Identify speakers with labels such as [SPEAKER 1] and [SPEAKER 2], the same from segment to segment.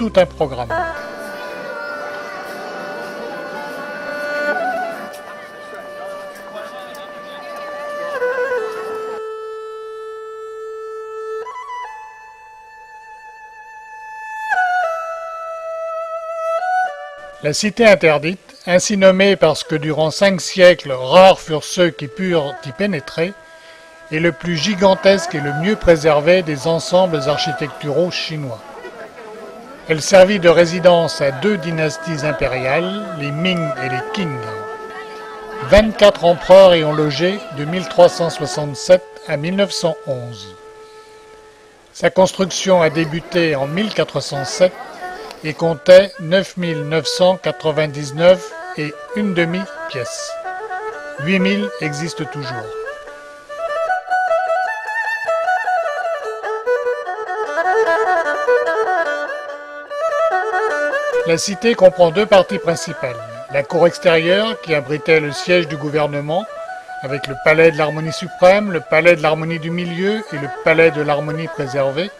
[SPEAKER 1] tout un programme. La cité interdite, ainsi nommée parce que durant 5 siècles, rares furent ceux qui purent y pénétrer, est le plus gigantesque et le mieux préservé des ensembles architecturaux chinois. Elle servit de résidence à 2 dynasties impériales, les Ming et les Qing. 24 empereurs y ont logé de 1367 à 1911. Sa construction a débuté en 1407 et comptait 9999 et une demi-pièce. 8000 existent toujours. La cité comprend 2 parties principales. La cour extérieure, qui abritait le siège du gouvernement, avec le palais de l'harmonie suprême, le palais de l'harmonie du milieu et le palais de l'harmonie préservée,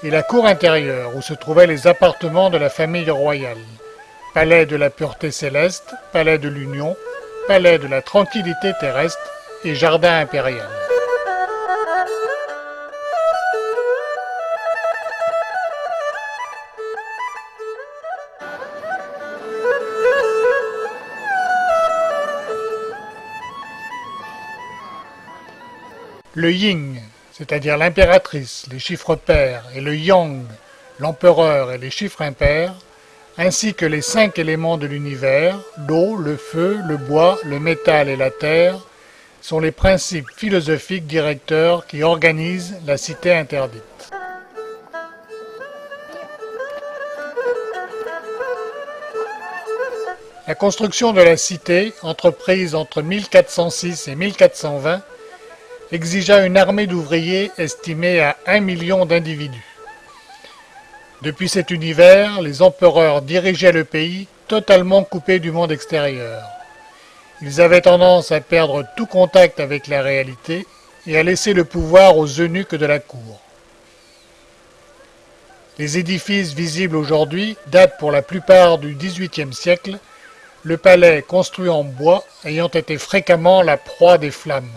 [SPEAKER 1] et la cour intérieure, où se trouvaient les appartements de la famille royale. Palais de la pureté céleste, palais de l'union, palais de la tranquillité terrestre et jardin impérial. Le yin, c'est-à-dire l'impératrice, les chiffres pairs, et le yang, l'empereur et les chiffres impairs, ainsi que les 5 éléments de l'univers, l'eau, le feu, le bois, le métal et la terre, sont les principes philosophiques directeurs qui organisent la cité interdite. La construction de la cité, entreprise entre 1406 et 1420, exigea une armée d'ouvriers estimée à 1 million d'individus. Depuis cet univers, les empereurs dirigeaient le pays totalement coupé du monde extérieur. Ils avaient tendance à perdre tout contact avec la réalité et à laisser le pouvoir aux eunuques de la cour. Les édifices visibles aujourd'hui datent pour la plupart du XVIIIe siècle, le palais construit en bois ayant été fréquemment la proie des flammes.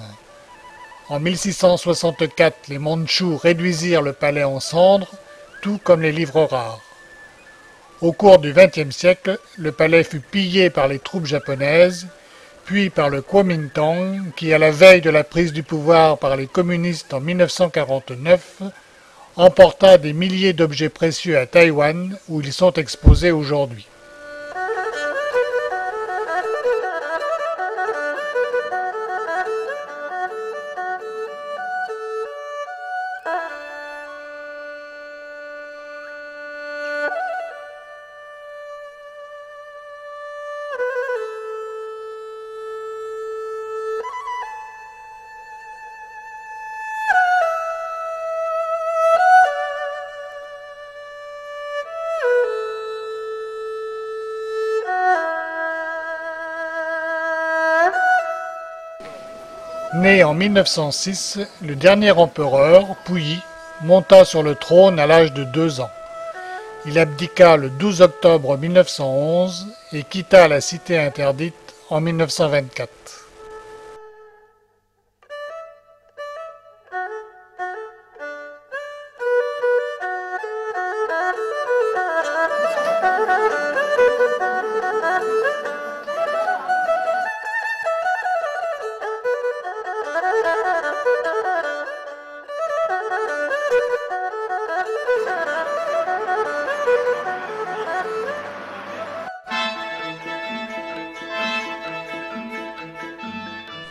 [SPEAKER 1] En 1664, les Mandchous réduisirent le palais en cendres, tout comme les livres rares. Au cours du XXe siècle, le palais fut pillé par les troupes japonaises, puis par le Kuomintang, qui, à la veille de la prise du pouvoir par les communistes en 1949, emporta des milliers d'objets précieux à Taïwan, où ils sont exposés aujourd'hui. Né en 1906, le dernier empereur, Puyi, monta sur le trône à l'âge de 2 ans. Il abdiqua le 12 octobre 1911 et quitta la cité interdite en 1924.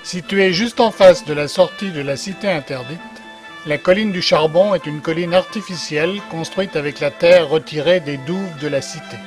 [SPEAKER 1] Située juste en face de la sortie de la cité interdite, la colline du Charbon est une colline artificielle construite avec la terre retirée des douves de la cité.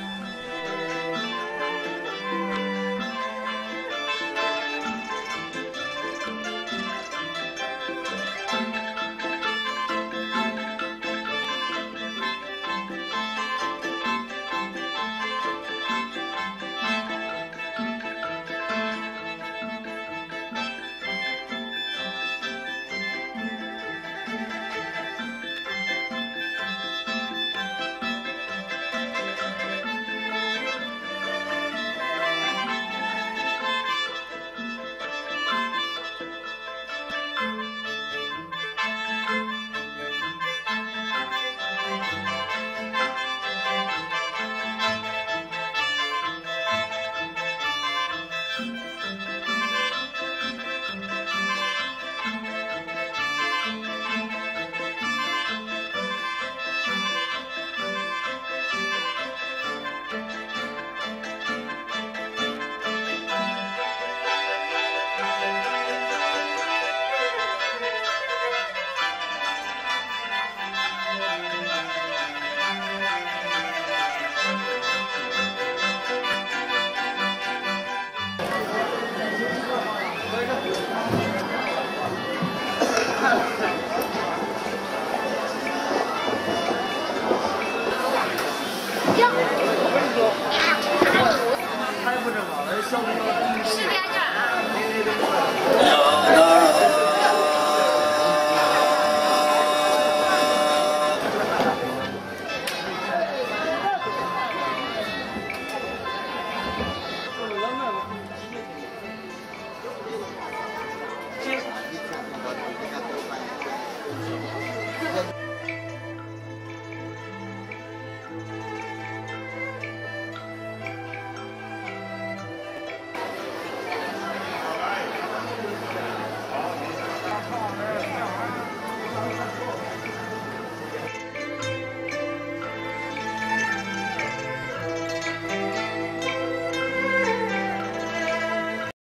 [SPEAKER 2] 哎呀，